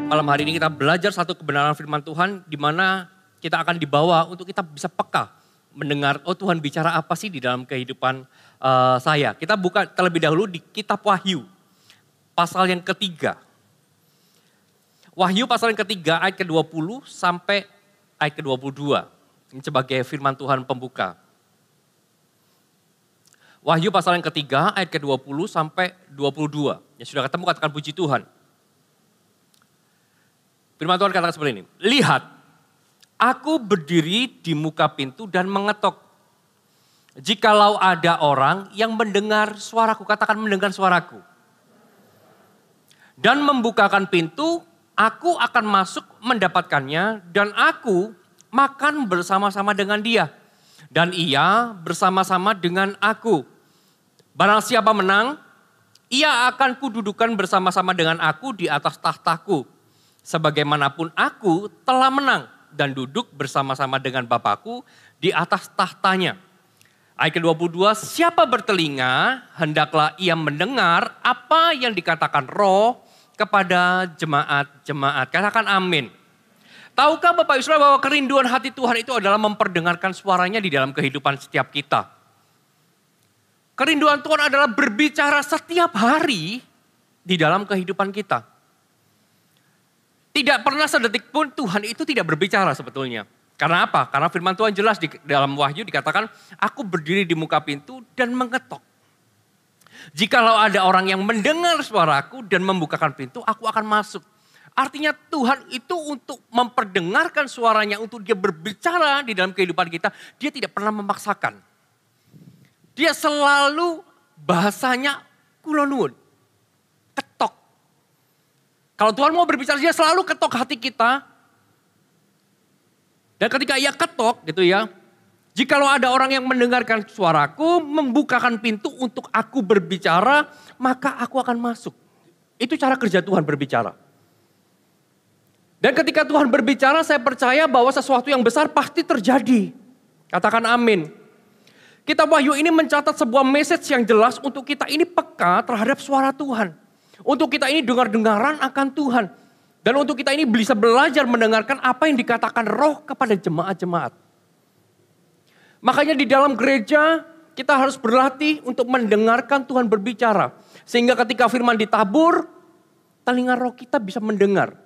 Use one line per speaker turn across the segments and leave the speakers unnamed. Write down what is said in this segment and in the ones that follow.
Malam hari ini kita belajar satu kebenaran firman Tuhan di mana kita akan dibawa untuk kita bisa peka mendengar, oh Tuhan bicara apa sih di dalam kehidupan saya. Kita buka terlebih dahulu di kitab Wahyu, pasal yang ketiga. Wahyu pasal yang ketiga ayat ke-20 sampai ayat ke-22. Ini sebagai firman Tuhan pembuka. Wahyu pasal yang ketiga ayat ke-20 sampai 22. Ya sudah ketemu, katakan puji Tuhan. Firman Tuhan katakan seperti ini. Lihat, aku berdiri di muka pintu dan mengetok. Jikalau ada orang yang mendengar suaraku, katakan mendengar suaraku. Dan membukakan pintu, aku akan masuk mendapatkannya dan aku makan bersama-sama dengan dia. Dan ia bersama-sama dengan aku. Barang siapa menang, ia akan kududukan bersama-sama dengan aku di atas tahtaku. Sebagaimanapun aku telah menang dan duduk bersama-sama dengan Bapakku di atas tahtanya. Ayat ke-22, siapa bertelinga hendaklah ia mendengar apa yang dikatakan Roh kepada jemaat-jemaat. Katakan amin. Tahukah Bapak Ibu Saudara bahwa kerinduan hati Tuhan itu adalah memperdengarkan suaranya di dalam kehidupan setiap kita. Kerinduan Tuhan adalah berbicara setiap hari di dalam kehidupan kita. Tidak pernah sedetik pun Tuhan itu tidak berbicara sebetulnya. Karena apa? Karena firman Tuhan jelas di dalam Wahyu dikatakan, aku berdiri di muka pintu dan mengetok. Jikalau ada orang yang mendengar suaraku dan membukakan pintu, aku akan masuk. Artinya Tuhan itu untuk memperdengarkan suaranya, untuk dia berbicara di dalam kehidupan kita, dia tidak pernah memaksakan. Dia selalu bahasanya kulonun, ketok. Kalau Tuhan mau berbicara, dia selalu ketok hati kita. Dan ketika ia ketok gitu ya, jikalau ada orang yang mendengarkan suaraku, membukakan pintu untuk aku berbicara, maka aku akan masuk. Itu cara kerja Tuhan berbicara. Dan ketika Tuhan berbicara, saya percaya bahwa sesuatu yang besar pasti terjadi. Katakan amin. Kitab Wahyu ini mencatat sebuah message yang jelas untuk kita ini peka terhadap suara Tuhan. Untuk kita ini dengar-dengaran akan Tuhan. Dan untuk kita ini bisa belajar mendengarkan apa yang dikatakan Roh kepada jemaat-jemaat. Makanya di dalam gereja kita harus berlatih untuk mendengarkan Tuhan berbicara. Sehingga ketika firman ditabur, telinga roh kita bisa mendengar.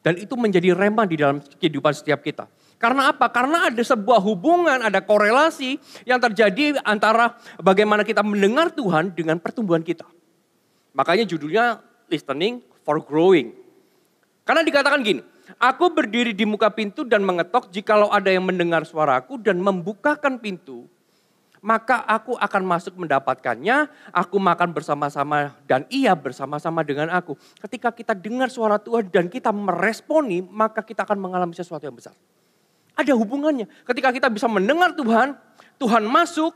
Dan itu menjadi rema di dalam kehidupan setiap kita. Karena apa? Karena ada sebuah hubungan, ada korelasi yang terjadi antara bagaimana kita mendengar Tuhan dengan pertumbuhan kita. Makanya judulnya listening for growing. Karena dikatakan gini, aku berdiri di muka pintu dan mengetok, jikalau ada yang mendengar suaraku dan membukakan pintu, maka aku akan masuk mendapatkannya, aku makan bersama-sama dan ia bersama-sama dengan aku. Ketika kita dengar suara Tuhan dan kita meresponi, maka kita akan mengalami sesuatu yang besar. Ada hubungannya. Ketika kita bisa mendengar Tuhan, Tuhan masuk,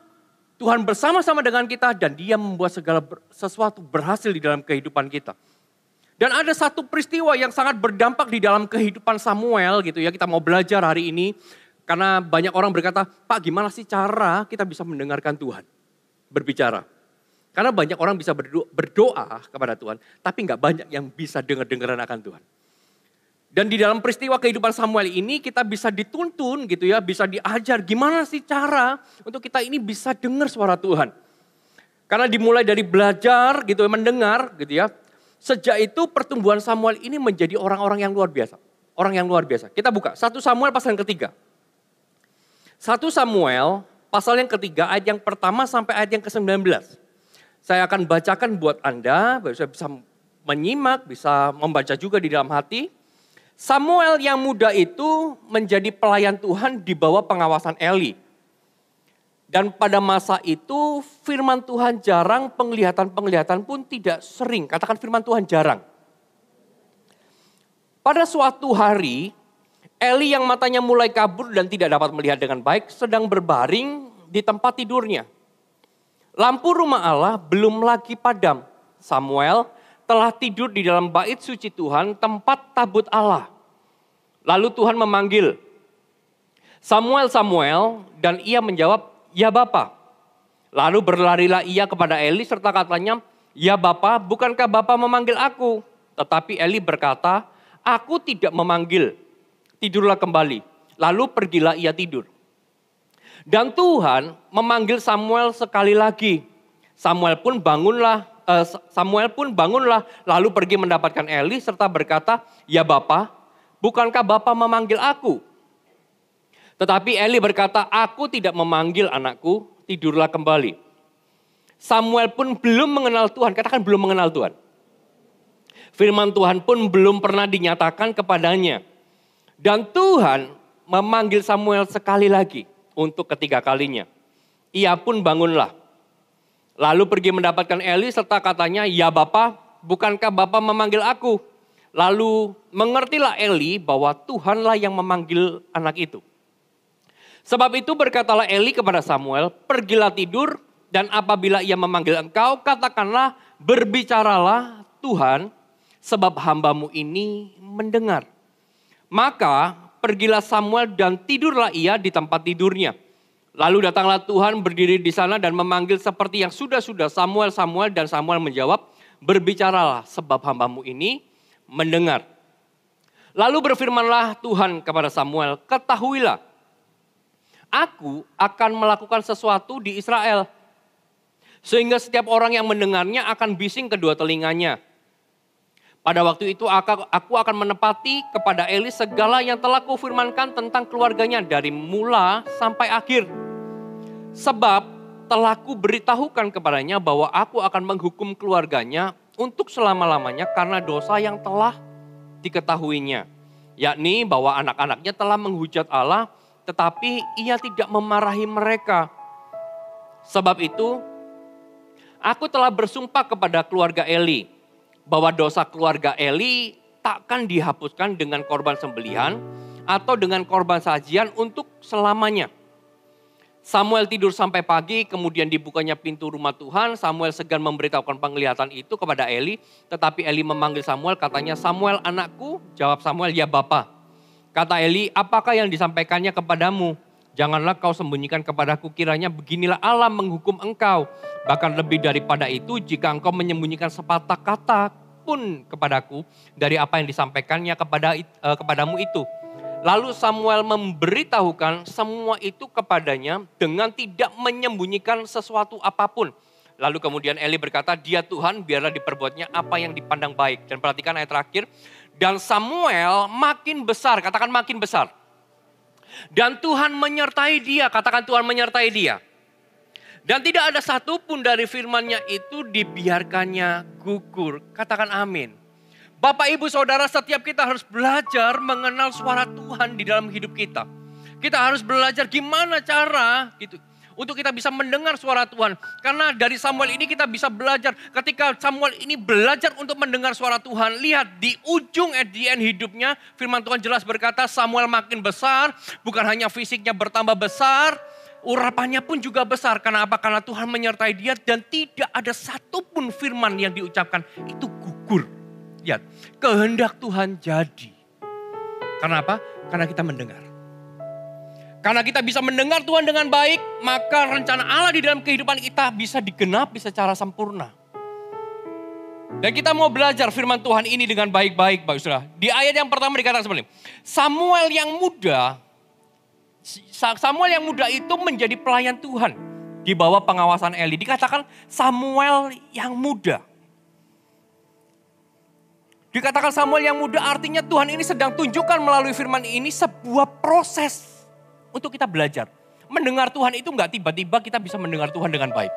Tuhan bersama-sama dengan kita dan dia membuat segala sesuatu berhasil di dalam kehidupan kita. Dan ada satu peristiwa yang sangat berdampak di dalam kehidupan Samuel gitu ya. Kita mau belajar hari ini. Karena banyak orang berkata, Pak gimana sih cara kita bisa mendengarkan Tuhan berbicara. Karena banyak orang bisa berdoa kepada Tuhan. Tapi gak banyak yang bisa dengar-dengaran akan Tuhan. Dan di dalam peristiwa kehidupan Samuel ini kita bisa dituntun gitu ya, bisa diajar gimana sih cara untuk kita ini bisa dengar suara Tuhan. Karena dimulai dari belajar gitu ya, mendengar gitu ya. Sejak itu pertumbuhan Samuel ini menjadi orang-orang yang luar biasa. Orang yang luar biasa. Kita buka 1 Samuel pasal yang ketiga. 1 Samuel pasal yang ketiga ayat yang pertama sampai ayat yang ke-19. Saya akan bacakan buat Anda, bisa menyimak, bisa membaca juga di dalam hati. Samuel yang muda itu menjadi pelayan Tuhan di bawah pengawasan Eli. Dan pada masa itu firman Tuhan jarang, penglihatan-penglihatan pun tidak sering. Katakan firman Tuhan jarang. Pada suatu hari, Eli yang matanya mulai kabur dan tidak dapat melihat dengan baik sedang berbaring di tempat tidurnya. Lampu rumah Allah belum lagi padam. Samuel telah tidur di dalam bait suci Tuhan, tempat tabut Allah. Lalu Tuhan memanggil, Samuel, Samuel, dan ia menjawab, ya Bapa. Lalu berlarilah ia kepada Eli serta katanya, ya Bapa, bukankah Bapa memanggil aku? Tetapi Eli berkata, aku tidak memanggil, tidurlah kembali. Lalu pergilah ia tidur. Dan Tuhan memanggil Samuel sekali lagi. Samuel pun bangunlah, lalu pergi mendapatkan Eli serta berkata, "Ya Bapa, bukankah Bapa memanggil aku?" Tetapi Eli berkata, "Aku tidak memanggil anakku, tidurlah kembali." Samuel pun belum mengenal Tuhan, katakan belum mengenal Tuhan. Firman Tuhan pun belum pernah dinyatakan kepadanya. Dan Tuhan memanggil Samuel sekali lagi untuk ketiga kalinya. Ia pun bangunlah. Lalu pergi mendapatkan Eli serta katanya, "Ya Bapa, bukankah Bapa memanggil aku?" Lalu mengertilah Eli bahwa Tuhanlah yang memanggil anak itu. Sebab itu berkatalah Eli kepada Samuel, "Pergilah tidur, dan apabila ia memanggil engkau, katakanlah, berbicaralah Tuhan, sebab hambamu ini mendengar." Maka pergilah Samuel dan tidurlah ia di tempat tidurnya. Lalu datanglah Tuhan berdiri di sana dan memanggil seperti yang sudah-sudah, "Samuel, Samuel." Dan Samuel menjawab, "Berbicaralah sebab hambamu ini mendengar." Lalu berfirmanlah Tuhan kepada Samuel, "Ketahuilah, aku akan melakukan sesuatu di Israel, sehingga setiap orang yang mendengarnya akan bising kedua telinganya. Pada waktu itu aku akan menepati kepada Eli segala yang telah kufirmankan tentang keluarganya dari mula sampai akhir. Sebab telah kuberitahukan kepadanya bahwa aku akan menghukum keluarganya untuk selama-lamanya karena dosa yang telah diketahuinya. Yakni bahwa anak-anaknya telah menghujat Allah, tetapi ia tidak memarahi mereka. Sebab itu aku telah bersumpah kepada keluarga Eli bahwa dosa keluarga Eli takkan dihapuskan dengan korban sembelihan atau dengan korban sajian untuk selamanya." Samuel tidur sampai pagi, kemudian dibukanya pintu rumah Tuhan. Samuel segan memberitahukan penglihatan itu kepada Eli, tetapi Eli memanggil Samuel, katanya, "Samuel, anakku." Jawab Samuel, "Ya Bapa." Kata Eli, "Apakah yang disampaikannya kepadamu? Janganlah kau sembunyikan kepadaku, kiranya beginilah Allah menghukum engkau. Bahkan lebih daripada itu, jika engkau menyembunyikan sepatah kata pun kepadaku dari apa yang disampaikannya kepadamu itu." Lalu Samuel memberitahukan semua itu kepadanya dengan tidak menyembunyikan sesuatu apapun. Lalu kemudian Eli berkata, "Dia Tuhan, biarlah diperbuatnya apa yang dipandang baik." Dan perhatikan ayat terakhir. Dan Samuel makin besar, katakan makin besar. Dan Tuhan menyertai dia, katakan Tuhan menyertai dia. Dan tidak ada satupun dari firman-Nya itu dibiarkannya gugur, katakan amin. Bapak, Ibu, Saudara, setiap kita harus belajar mengenal suara Tuhan di dalam hidup kita. Kita harus belajar gimana cara gitu untuk kita bisa mendengar suara Tuhan. Karena dari Samuel ini kita bisa belajar, ketika Samuel ini belajar untuk mendengar suara Tuhan. Lihat di ujung hidupnya, firman Tuhan jelas berkata Samuel makin besar, bukan hanya fisiknya bertambah besar, urapannya pun juga besar. Kenapa? Karena Tuhan menyertai dia dan tidak ada satupun firman yang diucapkan itu gugur. Lihat, kehendak Tuhan jadi. Karena apa? Karena kita mendengar. Karena kita bisa mendengar Tuhan dengan baik, maka rencana Allah di dalam kehidupan kita bisa digenapi secara sempurna. Dan kita mau belajar firman Tuhan ini dengan baik-baik, Bapak Saudara. Di ayat yang pertama dikatakan seperti ini. Samuel yang muda itu menjadi pelayan Tuhan di bawah pengawasan Eli. Dikatakan Samuel yang muda. Dikatakan Samuel yang muda artinya Tuhan ini sedang tunjukkan melalui firman ini sebuah proses untuk kita belajar. Mendengar Tuhan itu enggak tiba-tiba kita bisa mendengar Tuhan dengan baik.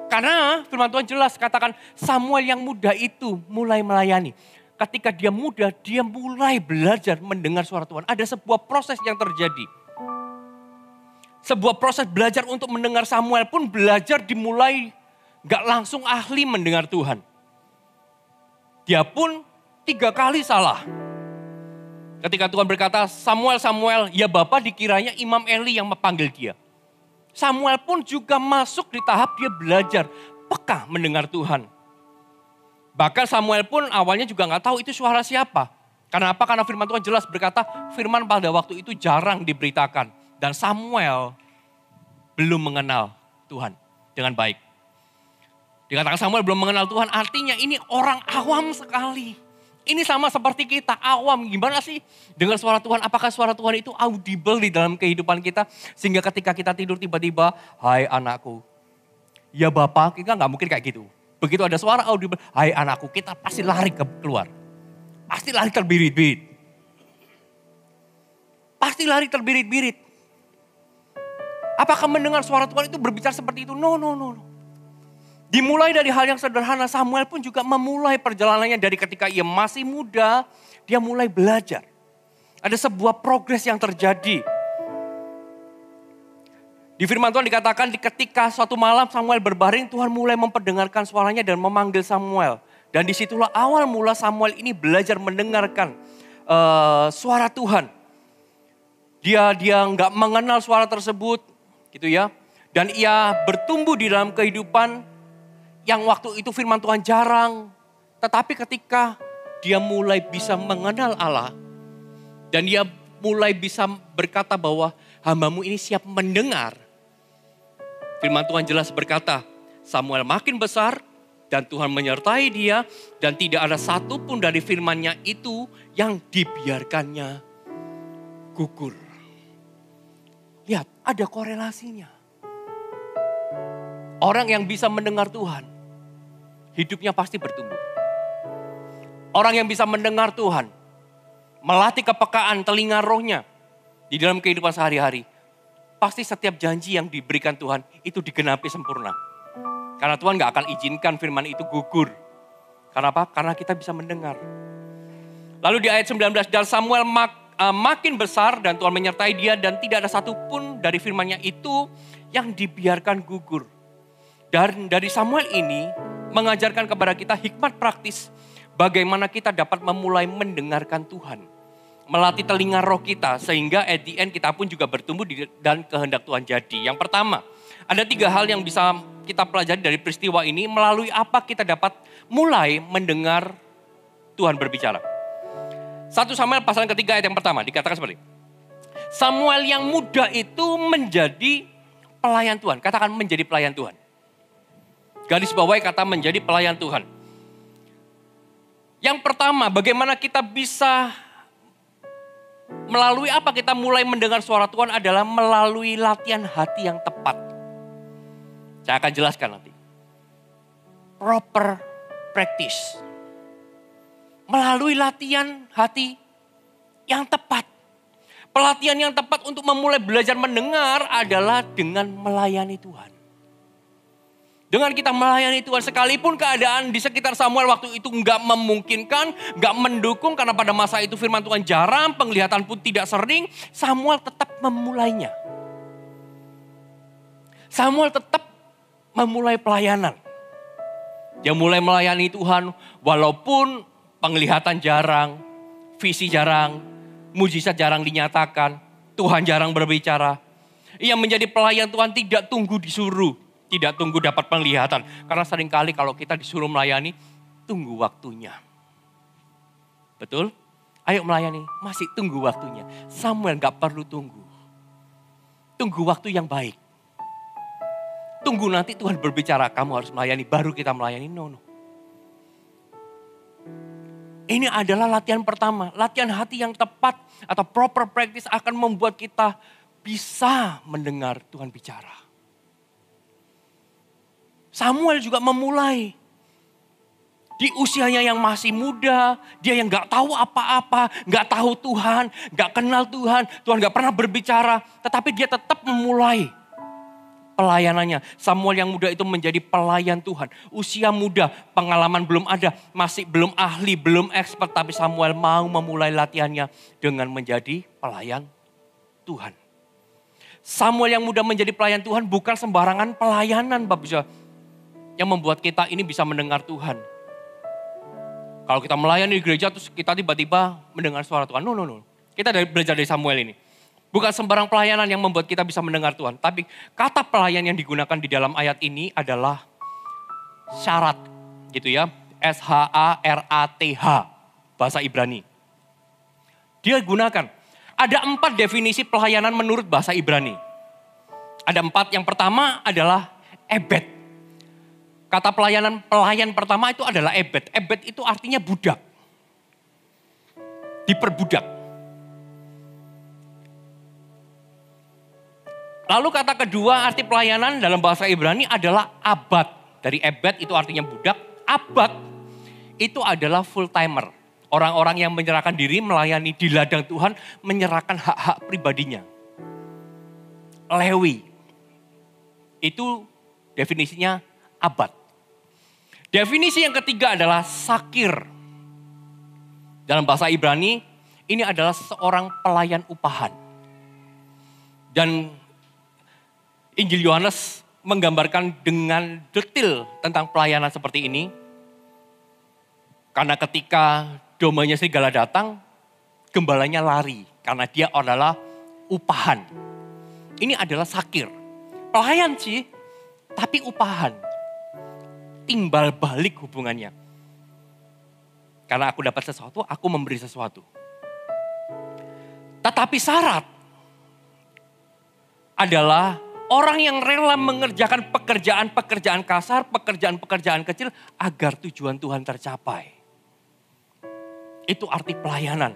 Karena firman Tuhan jelas katakan Samuel yang muda itu mulai melayani. Ketika dia muda, dia mulai belajar mendengar suara Tuhan. Ada sebuah proses yang terjadi. Sebuah proses belajar untuk mendengar. Samuel pun belajar dimulai enggak langsung ahli mendengar Tuhan. Dia pun 3 kali salah. Ketika Tuhan berkata, "Samuel, Samuel," ya Bapa, dikiranya Imam Eli yang memanggil dia. Samuel pun juga masuk di tahap dia belajar peka mendengar Tuhan. Bahkan Samuel pun awalnya juga gak tahu itu suara siapa. Karena apa? Karena firman Tuhan jelas berkata, firman pada waktu itu jarang diberitakan. Dan Samuel belum mengenal Tuhan dengan baik. Dikatakan Samuel belum mengenal Tuhan, artinya ini orang awam sekali. Ini sama seperti kita, awam. Gimana sih dengar suara Tuhan? Apakah suara Tuhan itu audible di dalam kehidupan kita? Sehingga ketika kita tidur tiba-tiba, hai anakku. Ya Bapak, kita nggak mungkin kayak gitu. Begitu ada suara audible, hai anakku, kita pasti lari keluar. Pasti lari terbirit-birit. Pasti lari terbirit-birit. Apakah mendengar suara Tuhan itu berbicara seperti itu? No. Dimulai dari hal yang sederhana, Samuel pun juga memulai perjalanannya dari ketika ia masih muda, dia mulai belajar. Ada sebuah progres yang terjadi. Di firman Tuhan dikatakan ketika suatu malam Samuel berbaring, Tuhan mulai memperdengarkan suaranya dan memanggil Samuel. Dan disitulah awal mula Samuel ini belajar mendengarkan suara Tuhan. Dia nggak mengenal suara tersebut, gitu ya. Dan ia bertumbuh di dalam kehidupan yang waktu itu firman Tuhan jarang. Tetapi ketika dia mulai bisa mengenal Allah. Dan dia mulai bisa berkata bahwa hambamu ini siap mendengar. Firman Tuhan jelas berkata, Samuel makin besar dan Tuhan menyertai dia. Dan tidak ada satupun dari firman-Nya itu yang dibiarkannya gugur. Lihat, ada korelasinya. Orang yang bisa mendengar Tuhan, hidupnya pasti bertumbuh. Orang yang bisa mendengar Tuhan, melatih kepekaan telinga rohnya di dalam kehidupan sehari-hari. Pasti setiap janji yang diberikan Tuhan itu digenapi sempurna. Karena Tuhan gak akan izinkan firman itu gugur. Karena apa? Karena kita bisa mendengar. Lalu di ayat 19, dan Samuel makin besar dan Tuhan menyertai dia dan tidak ada satupun dari firman-Nya itu yang dibiarkan gugur. Dan dari Samuel ini mengajarkan kepada kita hikmat praktis bagaimana kita dapat memulai mendengarkan Tuhan. Melatih telinga roh kita sehingga at the end kita pun juga bertumbuh dan kehendak Tuhan jadi. Yang pertama, ada 3 hal yang bisa kita pelajari dari peristiwa ini melalui apa kita dapat mulai mendengar Tuhan berbicara. 1 Samuel pasal yang ketiga ayat yang pertama dikatakan seperti ini. Samuel yang muda itu menjadi pelayan Tuhan. Katakan menjadi pelayan Tuhan. Garis bawahi kata menjadi pelayan Tuhan. Yang pertama, bagaimana kita bisa melalui apa kita mulai mendengar suara Tuhan adalah melalui latihan hati yang tepat. Saya akan jelaskan nanti. Proper practice. Melalui latihan hati yang tepat. Pelatihan yang tepat untuk memulai belajar mendengar adalah dengan melayani Tuhan. Dengan kita melayani Tuhan, sekalipun keadaan di sekitar Samuel waktu itu nggak memungkinkan, nggak mendukung, karena pada masa itu firman Tuhan jarang, penglihatan pun tidak sering, Samuel tetap memulainya. Samuel tetap memulai pelayanan. Dia mulai melayani Tuhan, walaupun penglihatan jarang, visi jarang, mujizat jarang dinyatakan, Tuhan jarang berbicara. Ia menjadi pelayan Tuhan tidak tunggu disuruh. Tidak tunggu dapat penglihatan. Karena seringkali kalau kita disuruh melayani, tunggu waktunya. Betul? Ayo melayani, masih tunggu waktunya. Samuel gak perlu tunggu. Tunggu waktu yang baik. Tunggu nanti Tuhan berbicara, kamu harus melayani, baru kita melayani. No. Ini adalah latihan pertama. Latihan hati yang tepat atau proper practice akan membuat kita bisa mendengar Tuhan bicara. Samuel juga memulai. Di usianya yang masih muda, dia yang gak tahu apa-apa, gak tahu Tuhan, gak kenal Tuhan, Tuhan gak pernah berbicara. Tetapi dia tetap memulai pelayanannya. Samuel yang muda itu menjadi pelayan Tuhan. Usia muda, pengalaman belum ada, masih belum ahli, belum expert. Tapi Samuel mau memulai latihannya dengan menjadi pelayan Tuhan. Samuel yang muda menjadi pelayan Tuhan bukan sembarangan pelayanan, Bapak Ibu. Yang membuat kita ini bisa mendengar Tuhan. Kalau kita melayani di gereja terus kita tiba-tiba mendengar suara Tuhan. No. Kita belajar dari Samuel ini. Bukan sembarang pelayanan yang membuat kita bisa mendengar Tuhan. Tapi kata pelayan yang digunakan di dalam ayat ini adalah syarat. Gitu ya. S-H-A-R-A-T-H. Bahasa Ibrani. Dia gunakan. Ada 4 definisi pelayanan menurut bahasa Ibrani. Ada 4. Yang pertama adalah ebed. Kata pelayan pertama itu adalah ebed. Ebed itu artinya budak. diperbudak. Lalu kata kedua arti pelayanan dalam bahasa Ibrani adalah abad. Dari ebed itu artinya budak, abad itu adalah full timer. Orang-orang yang menyerahkan diri melayani di ladang Tuhan, menyerahkan hak-hak pribadinya. Lewi, itu definisinya abad. Definisi yang ketiga adalah sakir. Dalam bahasa Ibrani, ini adalah seorang pelayan upahan. Dan Injil Yohanes menggambarkan dengan detail tentang pelayanan seperti ini. Karena ketika domanya serigala datang, gembalanya lari. Karena dia adalah upahan. Ini adalah sakir. Pelayan sih, tapi upahan. Timbal balik hubungannya. Karena aku dapat sesuatu, aku memberi sesuatu. Tetapi syarat adalah orang yang rela mengerjakan pekerjaan-pekerjaan kasar, pekerjaan-pekerjaan kecil agar tujuan Tuhan tercapai. Itu arti pelayanan.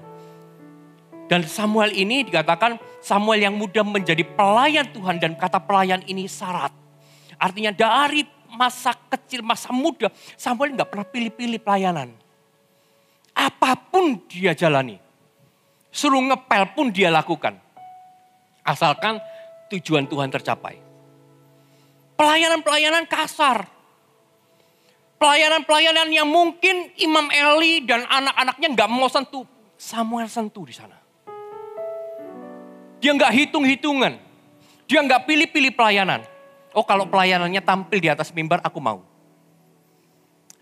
Dan Samuel ini dikatakan Samuel yang muda menjadi pelayan Tuhan dan kata pelayan ini syarat. Artinya dari masa kecil, masa muda Samuel nggak pernah pilih-pilih pelayanan. Apapun dia jalani. Suruh ngepel pun dia lakukan. Asalkan tujuan Tuhan tercapai. Pelayanan-pelayanan kasar. Pelayanan-pelayanan yang mungkin Imam Eli dan anak-anaknya nggak mau sentuh. Samuel sentuh di sana. Dia nggak hitung-hitungan. Dia nggak pilih-pilih pelayanan. Oh kalau pelayanannya tampil di atas mimbar aku mau.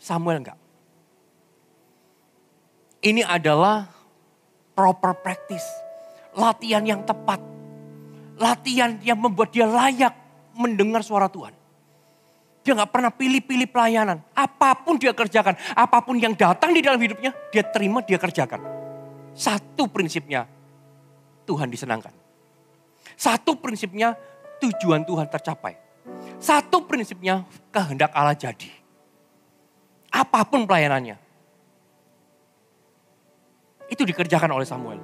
Samuel enggak. Ini adalah proper practice. Latihan yang tepat. Latihan yang membuat dia layak mendengar suara Tuhan. Dia gak pernah pilih-pilih pelayanan. Apapun dia kerjakan. Apapun yang datang di dalam hidupnya. Dia terima, dia kerjakan. Satu prinsipnya. Tuhan disenangkan. Satu prinsipnya tujuan Tuhan tercapai. Satu prinsipnya kehendak Allah jadi. Apapun pelayanannya. Itu dikerjakan oleh Samuel.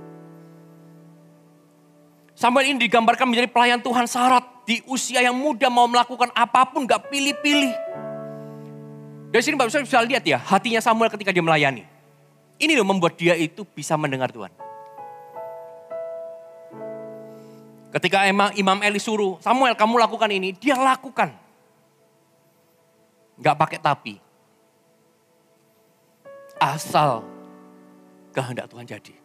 Samuel ini digambarkan menjadi pelayan Tuhan syarat. Di usia yang muda mau melakukan apapun gak pilih-pilih. Dari sini Bapak bisa lihat ya hatinya Samuel ketika dia melayani. Ini loh membuat dia itu bisa mendengar Tuhan. Ketika Imam Eli suruh, Samuel kamu lakukan ini, dia lakukan. Gak pakai tapi. Asal kehendak Tuhan jadi.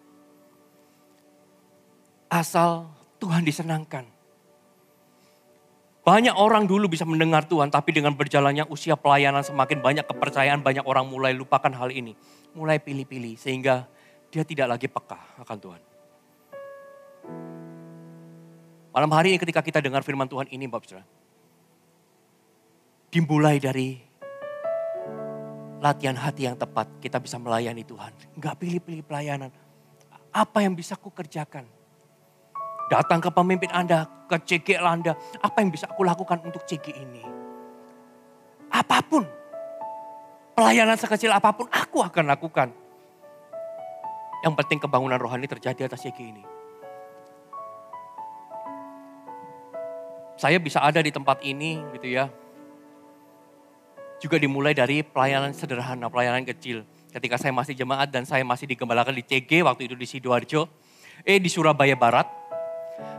Asal Tuhan disenangkan. Banyak orang dulu bisa mendengar Tuhan, tapi dengan berjalannya usia pelayanan semakin banyak kepercayaan, banyak orang mulai lupakan hal ini. Mulai pilih-pilih, sehingga dia tidak lagi peka akan Tuhan. Malam hari ini ketika kita dengar firman Tuhan ini, Bapak Saudara, dimulai dari latihan hati yang tepat, kita bisa melayani Tuhan. Enggak pilih-pilih pelayanan. Apa yang bisa aku kerjakan? Datang ke pemimpin Anda, ke CG Anda. Apa yang bisa aku lakukan untuk CG ini? Apapun. Pelayanan sekecil apapun aku akan lakukan. Yang penting kebangunan rohani terjadi atas CG ini. Saya bisa ada di tempat ini gitu ya. Juga dimulai dari pelayanan sederhana, pelayanan kecil. Ketika saya masih jemaat dan saya masih digembalakan di CG, waktu itu di Sidoarjo. Di Surabaya Barat.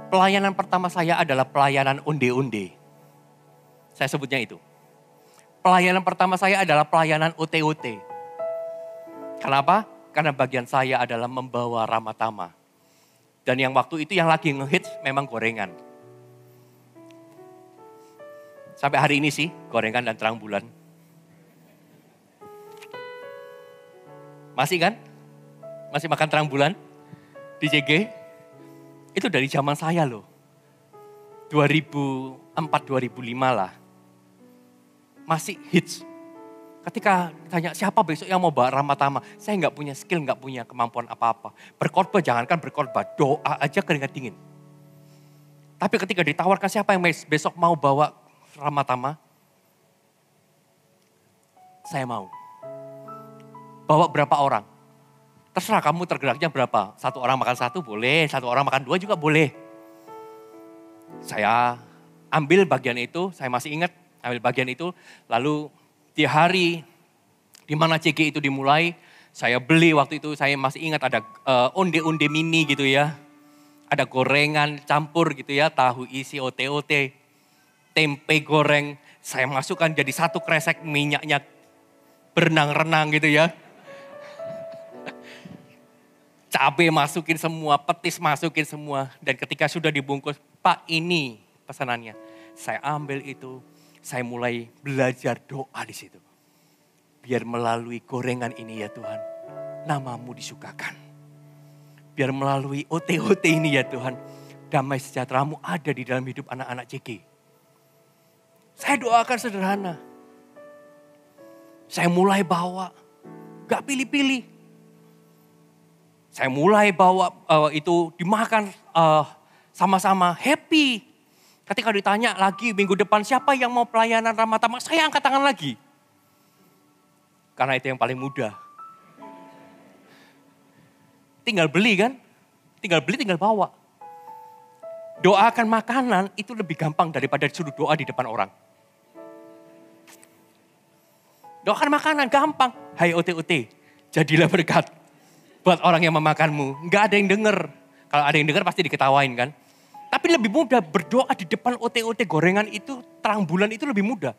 Pelayanan pertama saya adalah pelayanan onde-onde. Saya sebutnya itu. Pelayanan pertama saya adalah pelayanan OT-OT. Kenapa? Karena bagian saya adalah membawa Ramatama. Dan yang waktu itu yang lagi ngehits memang gorengan. Sampai hari ini sih gorengan dan terang bulan. Masih kan? Masih makan terang bulan di CG? Itu dari zaman saya loh. 2004-2005 lah. Masih hits. Ketika ditanya siapa besok yang mau bawa Ramatama. Saya gak punya skill, gak punya kemampuan apa-apa. Berkhotbah jangankan berkhotbah, doa aja keringat dingin. Tapi ketika ditawarkan siapa yang besok mau bawa Ramatama. Saya mau. Bawa berapa orang? Terserah kamu tergeraknya berapa. Satu orang makan satu boleh, satu orang makan dua juga boleh. Saya ambil bagian itu, saya masih ingat ambil bagian itu. Lalu di hari di mana CG itu dimulai, saya beli waktu itu, saya masih ingat ada onde-onde mini gitu ya. Ada gorengan campur gitu ya, tahu isi ote-ote, tempe goreng. Saya masukkan jadi satu kresek, minyaknya berenang-renang gitu ya. Cabai masukin semua, petis masukin semua. Dan ketika sudah dibungkus, Pak ini pesanannya. Saya ambil itu, saya mulai belajar doa di situ. Biar melalui gorengan ini ya Tuhan, namamu disukakan. Biar melalui ote-ote ini ya Tuhan, damai sejahtera-Mu ada di dalam hidup anak-anak JG. Saya doakan sederhana. Saya mulai bawa, gak pilih-pilih. Saya mulai bawa itu dimakan sama-sama happy. Ketika ditanya lagi minggu depan siapa yang mau pelayanan ramah tamah, saya angkat tangan lagi. Karena itu yang paling mudah. Tinggal beli kan, tinggal beli tinggal bawa. Doakan makanan itu lebih gampang daripada suruh doa di depan orang. Doakan makanan gampang, hai ote-ote, jadilah berkat. Buat orang yang memakanmu, nggak ada yang denger. Kalau ada yang denger pasti diketawain kan. Tapi lebih mudah berdoa di depan ote-ote gorengan itu, terang bulan itu lebih mudah.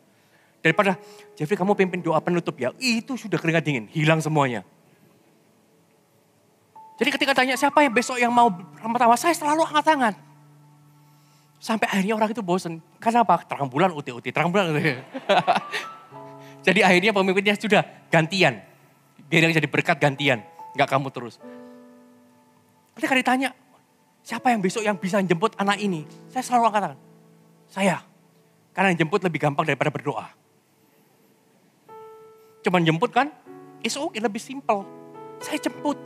Daripada, Jeffrey kamu pimpin doa penutup ya, itu sudah keringat dingin, hilang semuanya. Jadi ketika tanya siapa yang besok yang mau ramah-tamah, saya selalu angkat tangan. Sampai akhirnya orang itu bosen. Karena apa? Terang bulan ote-ote, terang bulan ote-ote. Jadi akhirnya pemimpinnya sudah gantian. Biar yang jadi berkat gantian. Enggak kamu terus. Ketika ditanya, siapa yang besok yang bisa jemput anak ini? Saya selalu angkat tangan. Saya. Karena yang jemput lebih gampang daripada berdoa. Cuman jemput kan, it's okay, lebih simple. Saya jemput.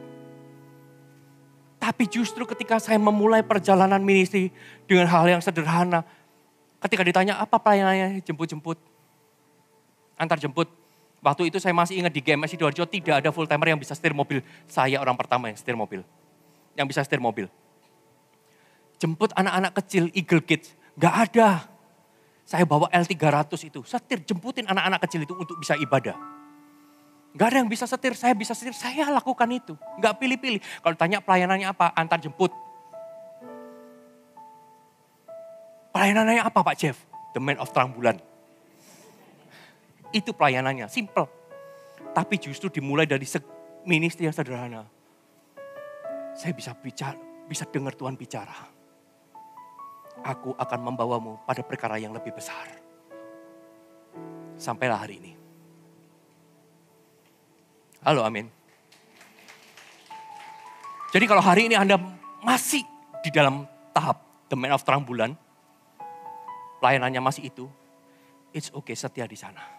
Tapi justru ketika saya memulai perjalanan ministry dengan hal yang sederhana. Ketika ditanya, apa pelayanannya? Jemput-jemput. Antar jemput. Waktu itu saya masih ingat di GMS Sidoarjo tidak ada full timer yang bisa setir mobil. Saya orang pertama yang setir mobil. Yang bisa setir mobil. Jemput anak-anak kecil Eagle Kids. Gak ada. Saya bawa L300 itu. Setir jemputin anak-anak kecil itu untuk bisa ibadah. Gak ada yang bisa setir. Saya bisa setir. Saya lakukan itu. Gak pilih-pilih. Kalau tanya pelayanannya apa? Antar jemput. Pelayanannya apa Pak Jeff? The Man of Terang Bulan. Itu pelayanannya, simple. Tapi justru dimulai dari ministry yang sederhana. Saya bisa bicara, bisa dengar Tuhan bicara. Aku akan membawamu pada perkara yang lebih besar. Sampailah hari ini. Halo, amin. Jadi kalau hari ini Anda masih di dalam tahap The Man of Terang Bulan, pelayanannya masih itu, it's okay, setia di sana.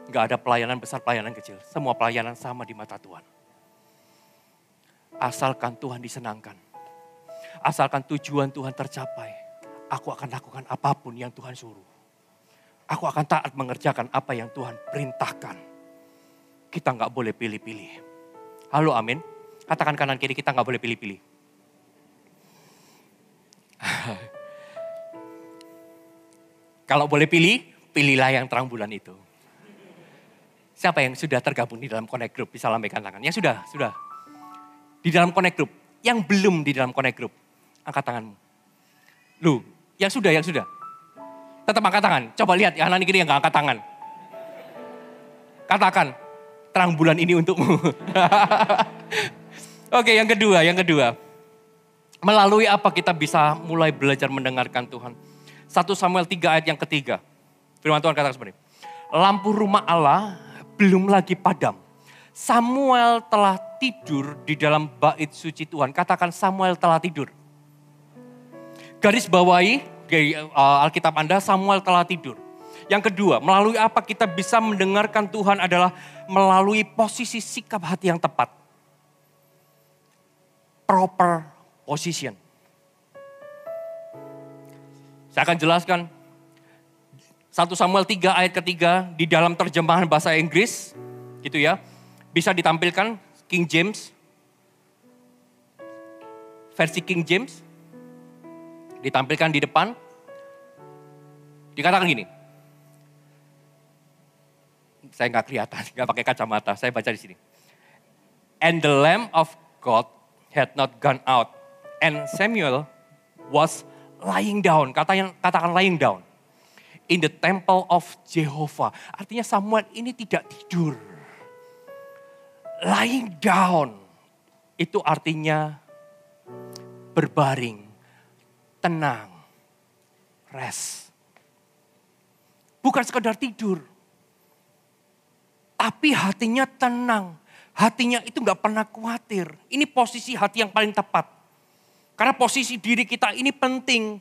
Gak ada pelayanan besar, pelayanan kecil. Semua pelayanan sama di mata Tuhan. Asalkan Tuhan disenangkan. Asalkan tujuan Tuhan tercapai. Aku akan lakukan apapun yang Tuhan suruh. Aku akan taat mengerjakan apa yang Tuhan perintahkan. Kita gak boleh pilih-pilih. Halo amin. Katakan kanan kiri, kita gak boleh pilih-pilih. Kalau boleh pilih, pilihlah yang terang bulan itu. Siapa yang sudah tergabung di dalam Connect Group? Bisa lambaikan tangan. Yang sudah. Di dalam Connect Group. Yang belum di dalam Connect Group. Angkat tanganmu. Lu, yang sudah. Tetap angkat tangan. Coba lihat yang kanan kiri yang gak angkat tangan. Katakan, terang bulan ini untukmu. Oke, yang kedua. Melalui apa kita bisa mulai belajar mendengarkan Tuhan. 1 Samuel 3 ayat yang ketiga. Firman Tuhan katakan seperti ini. Lampu rumah Allah belum lagi padam. Samuel telah tidur di dalam bait suci Tuhan. Katakan Samuel telah tidur. Garis bawahi dari Alkitab Anda, Samuel telah tidur. Yang kedua, melalui apa kita bisa mendengarkan Tuhan adalah melalui posisi sikap hati yang tepat. Proper position. Saya akan jelaskan. 1 Samuel 3 ayat ketiga di dalam terjemahan bahasa Inggris gitu ya. Bisa ditampilkan King James versi King James. Ditampilkan di depan. Dikatakan gini. Saya nggak kelihatan, nggak pakai kacamata. Saya baca di sini. And the Lamb of God had not gone out. And Samuel was lying down. Katakan lying down. In the temple of Jehovah. Artinya Samuel ini tidak tidur. Lying down. Itu artinya berbaring. Tenang. Rest. Bukan sekedar tidur. Tapi hatinya tenang. Hatinya itu gak pernah khawatir. Ini posisi hati yang paling tepat. Karena posisi diri kita ini penting.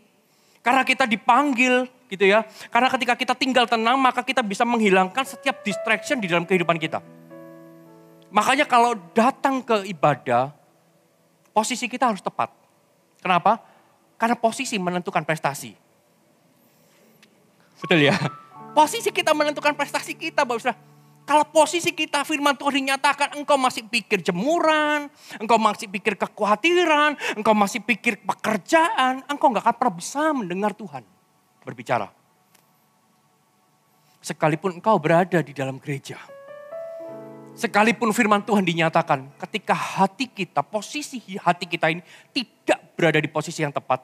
Karena kita dipanggil gitu ya. Karena ketika kita tinggal tenang maka kita bisa menghilangkan setiap distraction di dalam kehidupan kita. Makanya kalau datang ke ibadah, posisi kita harus tepat. Kenapa? Karena posisi menentukan prestasi. Betul ya? Posisi kita menentukan prestasi kita, Bapak Saudara. Kalau posisi kita firman Tuhan dinyatakan, engkau masih pikir jemuran, engkau masih pikir kekhawatiran, engkau masih pikir pekerjaan, engkau gak akan pernah bisa mendengar Tuhan berbicara. Sekalipun engkau berada di dalam gereja, sekalipun firman Tuhan dinyatakan, ketika hati kita, posisi hati kita ini tidak berada di posisi yang tepat,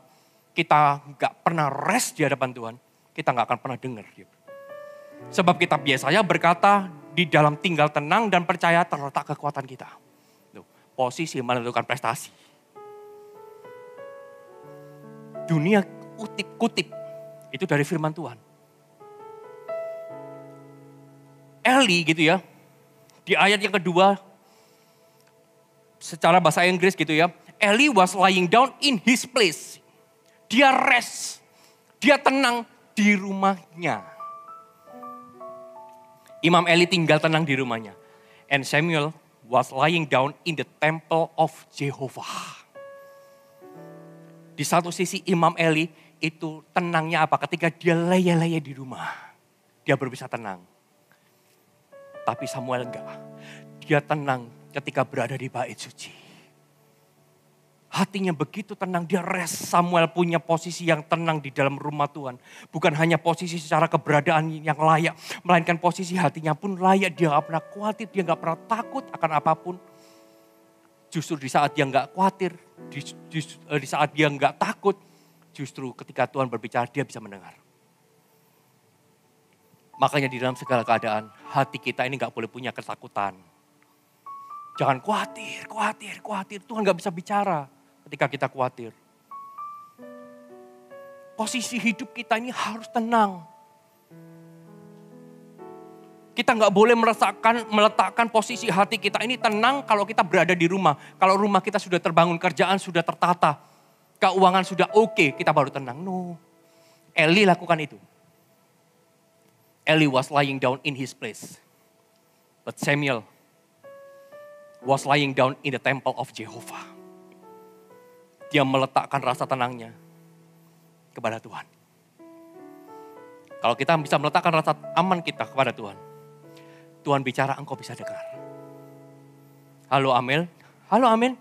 kita gak pernah rest di hadapan Tuhan, kita gak akan pernah dengar dia. Sebab kita biasanya berkata, di dalam tinggal tenang dan percaya terletak kekuatan kita. Posisi menentukan prestasi. Dunia kutip itu dari firman Tuhan. Eli gitu ya, di ayat yang kedua, secara bahasa Inggris gitu ya, Eli was lying down in his place. Dia rest, dia tenang di rumahnya. Imam Eli tinggal tenang di rumahnya. And Samuel was lying down in the temple of Jehovah. Di satu sisi Imam Eli itu tenangnya apa? Ketika dia leye-leye di rumah. Dia bisa tenang. Tapi Samuel enggak. Dia tenang ketika berada di bait suci. Hatinya begitu tenang, dia rest. Samuel punya posisi yang tenang di dalam rumah Tuhan. Bukan hanya posisi secara keberadaan yang layak, melainkan posisi hatinya pun layak. Dia gak pernah khawatir, dia gak pernah takut akan apapun. Justru di saat dia gak khawatir, di saat dia gak takut, justru ketika Tuhan berbicara dia bisa mendengar. Makanya di dalam segala keadaan, hati kita ini gak boleh punya ketakutan. Jangan khawatir. Tuhan gak bisa bicara ketika kita khawatir. Posisi hidup kita ini harus tenang. Kita gak boleh meletakkan posisi hati kita ini tenang kalau kita berada di rumah. Kalau rumah kita sudah terbangun, kerjaan sudah tertata, keuangan sudah oke, kita baru tenang. No. Eli lakukan itu. Eli was lying down in his place. But Samuel was lying down in the temple of Jehovah. Dia meletakkan rasa tenangnya kepada Tuhan. Kalau kita bisa meletakkan rasa aman kita kepada Tuhan, Tuhan bicara engkau bisa dengar. Halo Amel, halo Amin.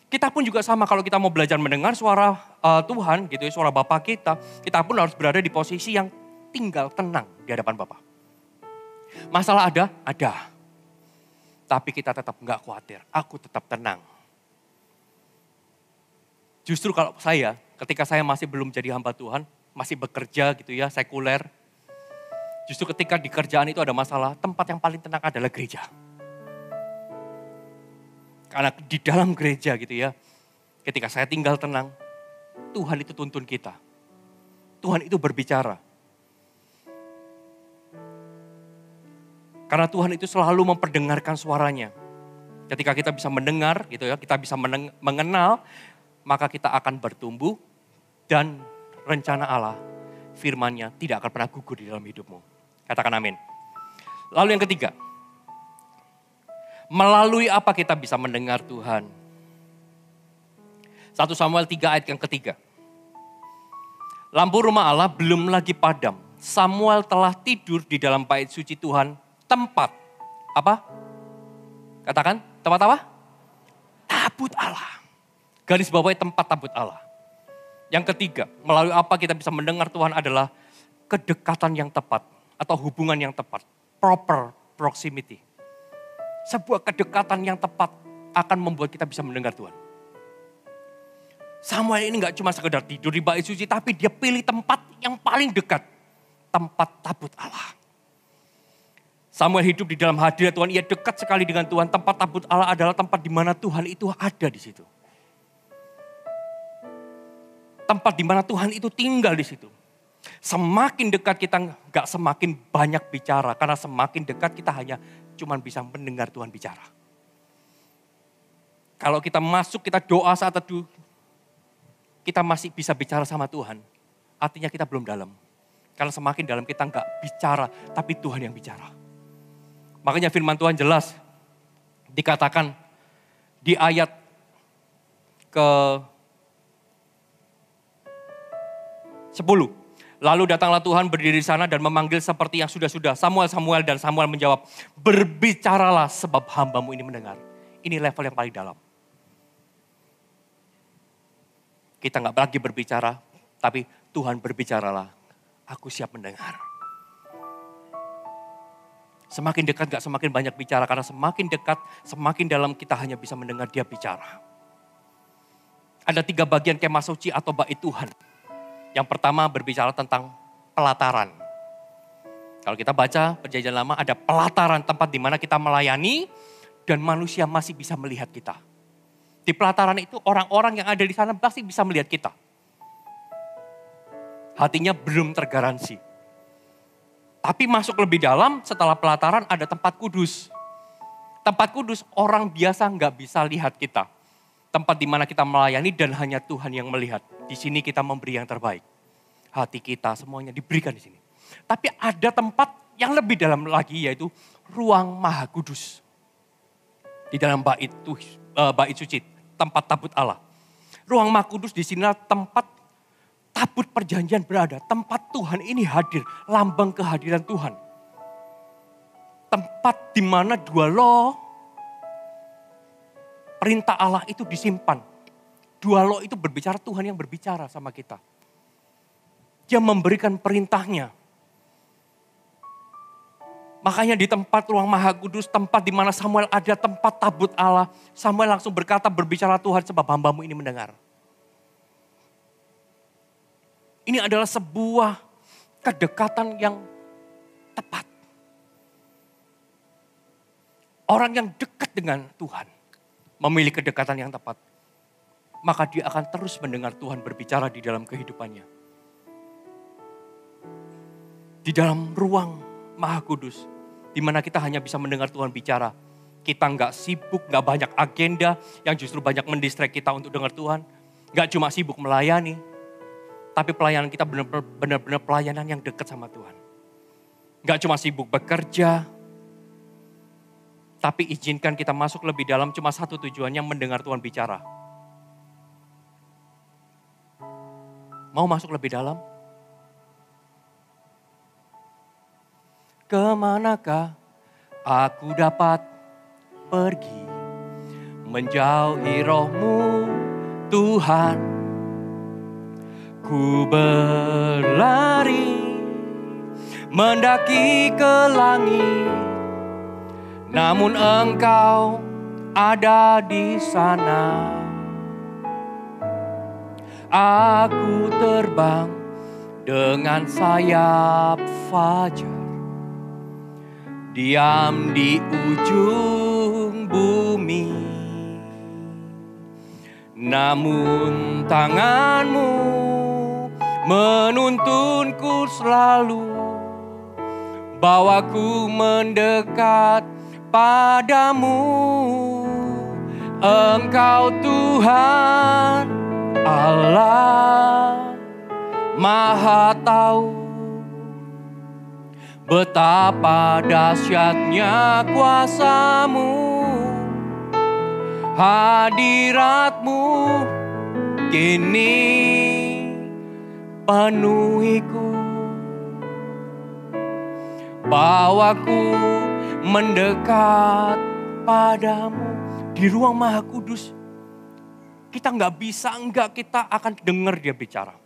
Kita pun juga sama kalau kita mau belajar mendengar suara Tuhan, gitu ya, suara Bapa kita pun harus berada di posisi yang tinggal tenang di hadapan Bapa. Masalah ada. Tapi kita tetap enggak khawatir, aku tetap tenang. Justru kalau saya, ketika saya masih belum jadi hamba Tuhan, masih bekerja gitu ya, sekuler. Justru ketika di kerjaan itu ada masalah, tempat yang paling tenang adalah gereja. Karena di dalam gereja gitu ya, ketika saya tinggal tenang, Tuhan itu tuntun kita. Tuhan itu berbicara. Karena Tuhan itu selalu memperdengarkan suaranya. Ketika kita bisa mendengar gitu ya, kita bisa mengenal, maka kita akan bertumbuh dan rencana Allah, firman-Nya tidak akan pernah gugur di dalam hidupmu. Katakan amin. Lalu yang ketiga, melalui apa kita bisa mendengar Tuhan? 1 Samuel 3 ayat yang ketiga. Lampu rumah Allah belum lagi padam. Samuel telah tidur di dalam bait suci Tuhan, tempat apa? Katakan, tempat apa? Tabut Allah. Garis bawahi tempat tabut Allah. Yang ketiga, melalui apa kita bisa mendengar Tuhan adalah kedekatan yang tepat atau hubungan yang tepat. Proper proximity. Sebuah kedekatan yang tepat akan membuat kita bisa mendengar Tuhan. Samuel ini gak cuma sekedar tidur di bait suci, tapi dia pilih tempat yang paling dekat. Tempat tabut Allah. Samuel hidup di dalam hadirat Tuhan, ia dekat sekali dengan Tuhan. Tempat tabut Allah adalah tempat di mana Tuhan itu ada di situ. Tempat di mana Tuhan itu tinggal di situ. Semakin dekat kita gak semakin banyak bicara. Karena semakin dekat kita hanya cuma bisa mendengar Tuhan bicara. Kalau kita masuk, kita doa saat teduh, kita masih bisa bicara sama Tuhan. Artinya kita belum dalam. Karena semakin dalam kita gak bicara, tapi Tuhan yang bicara. Makanya firman Tuhan jelas dikatakan di ayat ke 10. Lalu datanglah Tuhan berdiri di sana dan memanggil seperti yang sudah-sudah. Samuel, Samuel, dan Samuel menjawab, berbicaralah sebab hambamu ini mendengar. Ini level yang paling dalam. Kita gak lagi berbicara, tapi Tuhan berbicaralah. Aku siap mendengar. Semakin dekat gak semakin banyak bicara, karena semakin dekat, semakin dalam kita hanya bisa mendengar dia bicara. Ada 3 bagian kemah suci atau bait Tuhan. Yang pertama berbicara tentang pelataran. Kalau kita baca Perjanjian Lama ada pelataran, tempat di mana kita melayani dan manusia masih bisa melihat kita. Di pelataran itu orang-orang yang ada di sana pasti bisa melihat kita. Hatinya belum tergaransi. Tapi masuk lebih dalam setelah pelataran ada tempat kudus. Tempat kudus orang biasa nggak bisa lihat kita. Tempat di mana kita melayani dan hanya Tuhan yang melihat. Di sini kita memberi yang terbaik. Hati kita semuanya diberikan di sini. Tapi ada tempat yang lebih dalam lagi yaitu ruang maha kudus. Di dalam bait suci, tempat tabut Allah. Ruang maha kudus di sini tempat tabut perjanjian berada. Tempat Tuhan ini hadir, lambang kehadiran Tuhan. Tempat di mana 2 loh perintah Allah itu disimpan. 2 loh itu berbicara, Tuhan yang berbicara sama kita. Dia memberikan perintahnya. Makanya di tempat ruang maha kudus, tempat di mana Samuel ada, tempat tabut Allah. Samuel langsung berkata, berbicara Tuhan sebab hambamu ini mendengar. Ini adalah sebuah kedekatan yang tepat. Orang yang dekat dengan Tuhan memilih kedekatan yang tepat. Maka dia akan terus mendengar Tuhan berbicara di dalam kehidupannya. Di dalam ruang maha kudus, di mana kita hanya bisa mendengar Tuhan bicara. Kita nggak sibuk, nggak banyak agenda yang justru banyak mendistract kita untuk dengar Tuhan. Nggak cuma sibuk melayani, tapi pelayanan kita benar-benar pelayanan yang dekat sama Tuhan. Nggak cuma sibuk bekerja, tapi izinkan kita masuk lebih dalam, cuma satu tujuannya mendengar Tuhan bicara. Mau masuk lebih dalam? Kemanakah aku dapat pergi menjauhi roh-Mu Tuhan? Ku berlari mendaki ke langit, namun Engkau ada di sana. Aku terbang dengan sayap fajar, diam di ujung bumi. Namun tangan-Mu menuntunku selalu, bawaku mendekat padamu. Engkau Tuhan Allah Maha Tahu, betapa dahsyatnya kuasa-Mu, hadirat-Mu kini penuhiku. Bawaku mendekat padamu di ruang maha kudus. kita nggak bisa, kita akan dengar dia bicara.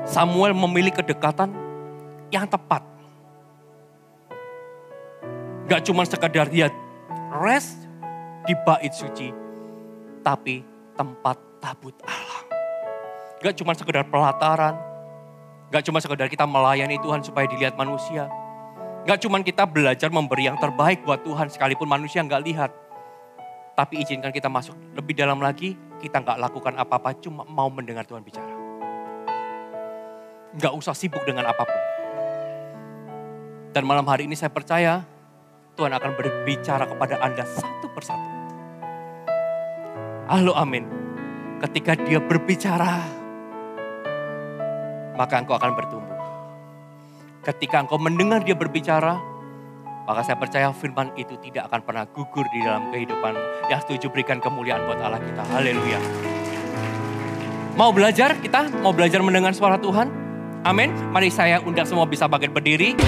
Samuel memilih kedekatan yang tepat. Gak cuma sekedar dia rest di bait suci, tapi tempat tabut Allah. Gak cuma sekedar pelataran, gak cuma sekedar kita melayani Tuhan supaya dilihat manusia. Gak cuma kita belajar memberi yang terbaik buat Tuhan sekalipun manusia gak lihat. Tapi izinkan kita masuk lebih dalam lagi, kita gak lakukan apa-apa, cuma mau mendengar Tuhan bicara. Gak usah sibuk dengan apapun. Dan malam hari ini saya percaya Tuhan akan berbicara kepada Anda satu persatu. Halo, amin. Ketika dia berbicara, maka engkau akan bertumbuh. Ketika engkau mendengar dia berbicara, maka saya percaya firman itu tidak akan pernah gugur di dalam kehidupan. Yang setuju berikan kemuliaan buat Allah kita. Haleluya. Mau belajar kita? Mau belajar mendengar suara Tuhan? Amin. Mari saya undang semua bisa bangkit berdiri.